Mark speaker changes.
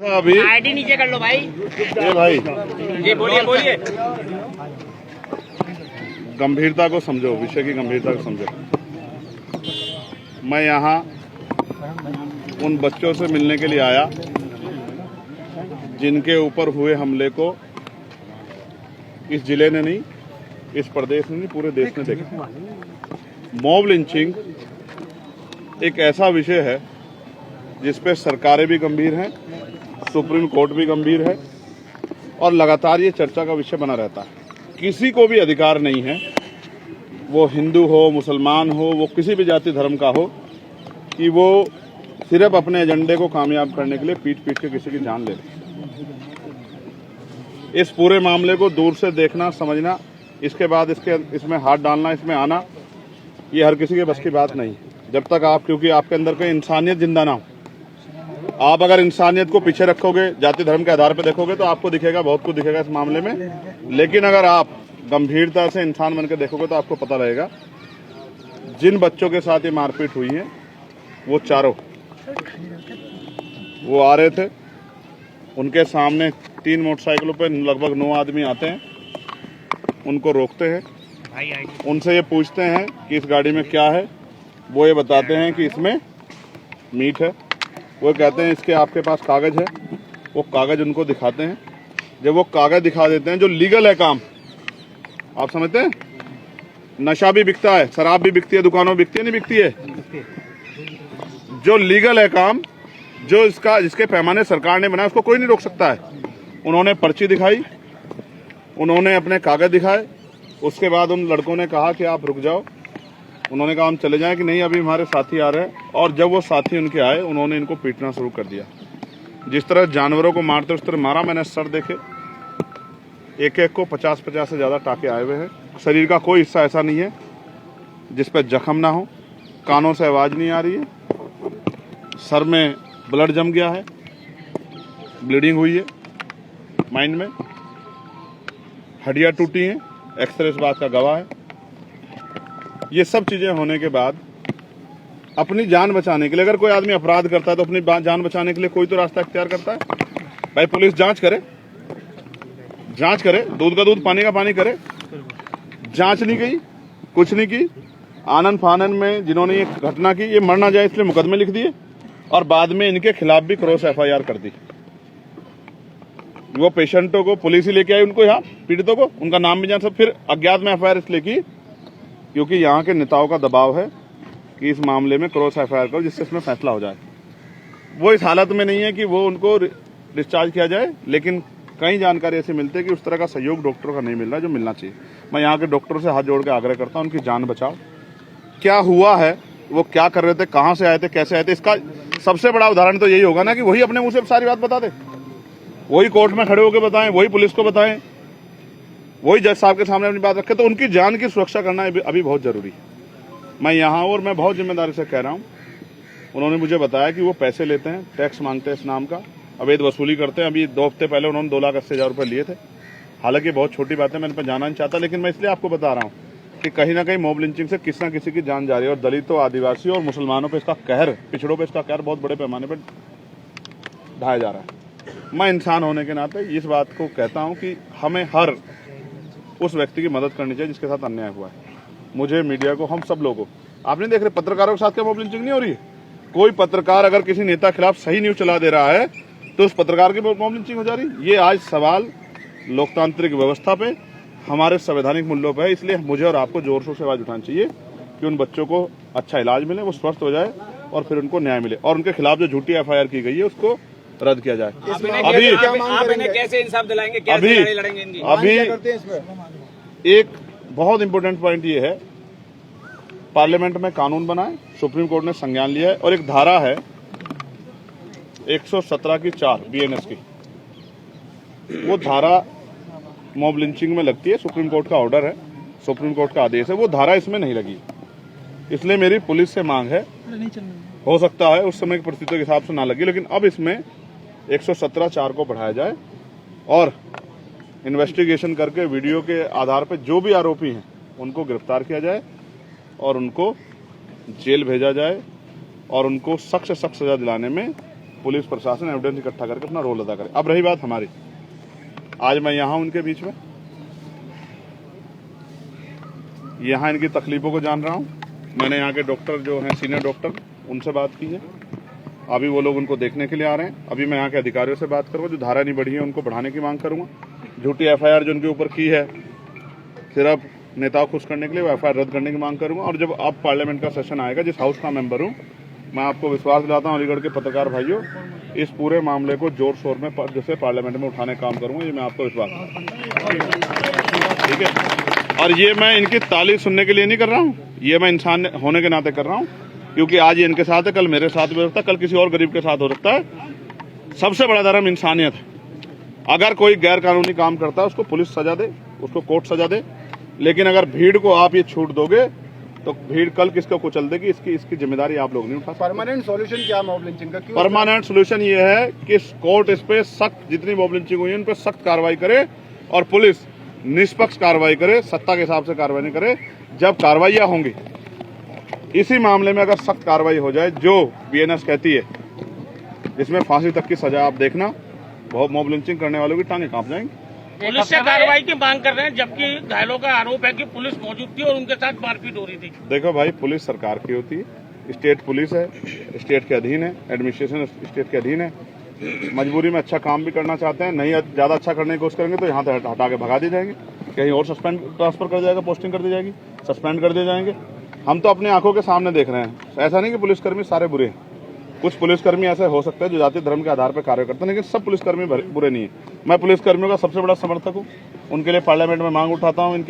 Speaker 1: अभी
Speaker 2: आईडी नीचे कर लो भाई।
Speaker 1: ये भाई
Speaker 2: जी बोलिए बोलिए।
Speaker 1: गंभीरता को समझो, विषय की गंभीरता को समझो। मैं यहाँ उन बच्चों से मिलने के लिए आया जिनके ऊपर हुए हमले को इस जिले ने नहीं, इस प्रदेश ने नहीं, पूरे देश ने देखा। मॉब लिंचिंग एक ऐसा विषय है जिस पे सरकारें भी गंभीर हैं, सुप्रीम कोर्ट भी गंभीर है और लगातार ये चर्चा का विषय बना रहता है। किसी को भी अधिकार नहीं है, वो हिंदू हो, मुसलमान हो, वो किसी भी जाति धर्म का हो, कि वो सिर्फ अपने एजेंडे को कामयाब करने के लिए पीट पीट के किसी की जान ले ले। इस पूरे मामले को दूर से देखना, समझना, इसके बाद इसमें हाथ डालना, इसमें आना, ये हर किसी के बस की बात नहीं। जब तक आप, क्योंकि आपके अंदर कोई इंसानियत जिंदा ना हो, आप अगर इंसानियत को पीछे रखोगे, जाति धर्म के आधार पर देखोगे, तो आपको दिखेगा, बहुत कुछ दिखेगा इस मामले में। लेकिन अगर आप गंभीरता से इंसान बनकर देखोगे तो आपको पता रहेगा जिन बच्चों के साथ ये मारपीट हुई है वो चारों, वो आ रहे थे, उनके सामने 3 मोटरसाइकिलों पर लगभग 9 आदमी आते हैं, उनको रोकते हैं, उनसे ये पूछते हैं कि इस गाड़ी में क्या है। वो ये बताते हैं कि इसमें मीट है। वो कहते हैं इसके आपके पास कागज है। वो कागज उनको दिखाते हैं। जब वो कागज दिखा देते हैं, जो लीगल है काम, आप समझते हैं, नशा भी बिकता है, शराब भी बिकती है, दुकानों बिकती है, नहीं बिकती है, जो लीगल है काम, जो जिसके पैमाने सरकार ने बनाया, उसको कोई नहीं रोक सकता है। उन्होंने पर्ची दिखाई, उन्होंने अपने कागज दिखाए। उसके बाद उन लड़कों ने कहा कि आप रुक जाओ। उन्होंने कहा हम चले जाएं, कि नहीं अभी हमारे साथी आ रहे हैं। और जब वो साथी उनके आए, उन्होंने इनको पीटना शुरू कर दिया। जिस तरह जानवरों को मारते उस तरह मारा। मैंने सर देखे, एक एक को 50-50 से ज्यादा टाके आए हुए हैं। शरीर का कोई हिस्सा ऐसा नहीं है जिस पर जख्म ना हो। कानों से आवाज नहीं आ रही है, सर में ब्लड जम गया है, ब्लीडिंग हुई है, माइंड में हड्डियां टूटी हैं, एक्सरे इस बात का गवाह है। ये सब चीजें होने के बाद अपनी जान बचाने के लिए, अगर कोई आदमी अपराध करता है तो अपनी जान बचाने के लिए कोई तो रास्ता इख्तियार करता है। भाई पुलिस जांच करे, दूध का दूध, पानी का पानी करे। जांच नहीं की, कुछ नहीं की। आनन फानन में जिन्होंने ये घटना की, ये मर ना जाए इसलिए मुकदमे लिख दिए और बाद में इनके खिलाफ भी क्रॉस FIR कर दी। वो पेशेंटों को पुलिस ही लेके आई, उनको यहाँ पीड़ितों को, उनका नाम भी जान सब। फिर अज्ञात में FIR इसलिए की क्योंकि यहाँ के नेताओं का दबाव है कि इस मामले में क्रॉस FIR करो, जिससे इसमें फैसला हो जाए। वो इस हालत में नहीं है कि वो उनको डिस्चार्ज किया जाए, लेकिन कई जानकारी ऐसी मिलती है कि उस तरह का सहयोग डॉक्टरों का नहीं मिल रहा जो मिलना चाहिए। मैं यहाँ के डॉक्टरों से हाथ जोड़ के आग्रह करता हूँ, उनकी जान बचाओ। क्या हुआ है, वो क्या कर रहे थे, कहाँ से आए थे, कैसे आए थे, इसका सबसे बड़ा उदाहरण तो यही होगा ना कि वही अपने मुंह से सारी बात बता दे, वही कोर्ट में खड़े होकर बताएं, वही पुलिस को बताएं, वही जज साहब के सामने अपनी बात रखे। तो उनकी जान की सुरक्षा करना अभी बहुत जरूरी है। मैं यहाँ हूँ और मैं बहुत जिम्मेदारी से कह रहा हूँ। उन्होंने मुझे बताया कि वो पैसे लेते हैं, टैक्स मांगते हैं, इस नाम का अवैध वसूली करते हैं। अभी 2 हफ्ते पहले उन्होंने 2,80,000 रुपये लिए थे। हालांकि बहुत छोटी बात है, मैं इन पर जाना नहीं चाहता, लेकिन मैं इसलिए आपको बता रहा हूँ कि कहीं ना कहीं मॉब लिंचिंग से किसी न किसी की जान जा रही है। और दलितों, आदिवासियों और मुसलमानों पर इसका कहर, पिछड़ों पर इसका कहर बहुत बड़े पैमाने पर ढाया जा रहा है। मैं इंसान होने के नाते इस बात को कहता हूँ कि हमें हर उस व्यक्ति की मदद करनी चाहिए जिसके साथ अन्याय हुआ है। मुझे, मीडिया को, हम सब लोगों, आप नहीं देख रहे पत्रकारों के साथ क्या मॉब लिंचिंग नहीं हो रही है? कोई पत्रकार अगर किसी नेता के खिलाफ सही न्यूज चला दे रहा है तो उस पत्रकार की मॉब लिंचिंग हो जा रही है। ये आज सवाल लोकतांत्रिक व्यवस्था पे, हमारे संवैधानिक मूल्यों पे है। इसलिए मुझे और आपको जोर शोर से आवाज उठानी चाहिए कि उन बच्चों को अच्छा इलाज मिले, वो स्वस्थ हो जाए और फिर उनको न्याय मिले, और उनके खिलाफ जो झूठी FIR की गई है उसको रद्द किया जाए।
Speaker 2: अभी कैसे इंसाफ दिलाएंगे, कैसे लड़ेंगे इनकी?
Speaker 1: अभी एक बहुत इंपॉर्टेंट पॉइंट ये है, पार्लियामेंट में कानून बना है, सुप्रीम कोर्ट ने संज्ञान लिया है, और एक धारा है 117 की 4 BNS की, वो धारा मॉब लिंचिंग में लगती है। सुप्रीम कोर्ट का ऑर्डर है, सुप्रीम कोर्ट का आदेश है, वो धारा इसमें नहीं लगी। इसलिए मेरी पुलिस से मांग है, हो सकता है उस समय की परिस्थितियों के हिसाब से ना लगी, लेकिन अब इसमें 117(4) को बढ़ाया जाए और इन्वेस्टिगेशन करके वीडियो के आधार पर जो भी आरोपी हैं उनको गिरफ्तार किया जाए और उनको जेल भेजा जाए और उनको सख्त से सख्त सजा दिलाने में पुलिस प्रशासन एविडेंस इकट्ठा करके अपना रोल अदा करे। अब रही बात हमारी, आज मैं यहाँ उनके बीच में यहाँ इनकी तकलीफों को जान रहा हूँ। मैंने यहाँ के डॉक्टर जो हैं सीनियर डॉक्टर उनसे बात की है, अभी वो लोग उनको देखने के लिए आ रहे हैं। अभी मैं यहाँ के अधिकारियों से बात करूँगा, जो धारा नहीं बढ़ी है उनको बढ़ाने की मांग करूँगा। झूठी FIR जो उनके ऊपर की है सिर्फ नेताओं खुश करने के लिए, वो FIR रद्द करने की मांग करूँगा। और जब अब पार्लियामेंट का सेशन आएगा, जिस हाउस का मेंबर हूँ, मैं आपको विश्वास दिलाता हूँ अलीगढ़ के पत्रकार भाइयों, इस पूरे मामले को जोर शोर में जैसे पार्लियामेंट में उठाने का काम करूँगा, ये मैं आपको विश्वास ठीक है। और ये मैं इनकी ताली सुनने के लिए नहीं कर रहा हूँ, ये मैं इंसान होने के नाते कर रहा हूँ, क्योंकि आज ये इनके साथ है, कल मेरे साथ भी हो सकता है, कल किसी और गरीब के साथ हो सकता है। सबसे बड़ा धर्म इंसानियत है। अगर कोई गैर कानूनी काम करता है उसको पुलिस सजा दे, उसको कोर्ट सजा दे, लेकिन अगर भीड़ को आप ये छूट दोगे तो भीड़ कल किसको कुचल देगी, इसकी जिम्मेदारी आप लोग नहीं उठा सकते।
Speaker 3: परमानेंट सॉल्यूशन क्या मॉब लिंचिंग का?
Speaker 1: परमानेंट सॉल्यूशन ये है कि कोर्ट इस पे सख्त, जितनी मॉब लिंचिंग हुई है उन पे सख्त कार्रवाई करे और पुलिस निष्पक्ष कार्रवाई करे, सत्ता के हिसाब से कार्रवाई नहीं करे। जब कार्रवाइयां होंगी इसी मामले में अगर सख्त कार्रवाई हो जाए, जो BNS कहती है, जिसमें फांसी तक की सजा, आप देखना बहुत मॉब लिंचिंग करने वालों की टांगे कांप जाएंगी।
Speaker 4: पुलिस से कार्रवाई की मांग कर रहे हैं, जबकि घायलों का आरोप है कि पुलिस मौजूद थी और उनके साथ मारपीट हो रही थी।
Speaker 1: देखो भाई, पुलिस सरकार की होती है, स्टेट पुलिस है, स्टेट के अधीन है, एडमिनिस्ट्रेशन स्टेट के अधीन है। मजबूरी में अच्छा काम भी करना चाहते हैं, नहीं ज्यादा अच्छा करने की कोशिश करेंगे तो यहाँ से हटा के भगा दिए जाएंगे, कहीं और सस्पेंड ट्रांसफर कर जाएगा, पोस्टिंग कर दी जाएगी, सस्पेंड कर दिए जाएंगे। हम तो अपनी आंखों के सामने देख रहे हैं। ऐसा नहीं कि पुलिसकर्मी सारे बुरे हैं, कुछ पुलिसकर्मी ऐसे हो सकते हैं जो जाति धर्म के आधार पर कार्य करते हैं, लेकिन सब पुलिसकर्मी बुरे नहीं है। मैं पुलिसकर्मियों का सबसे बड़ा समर्थक हूँ, उनके लिए पार्लियामेंट में मांग उठाता हूँ। इनकी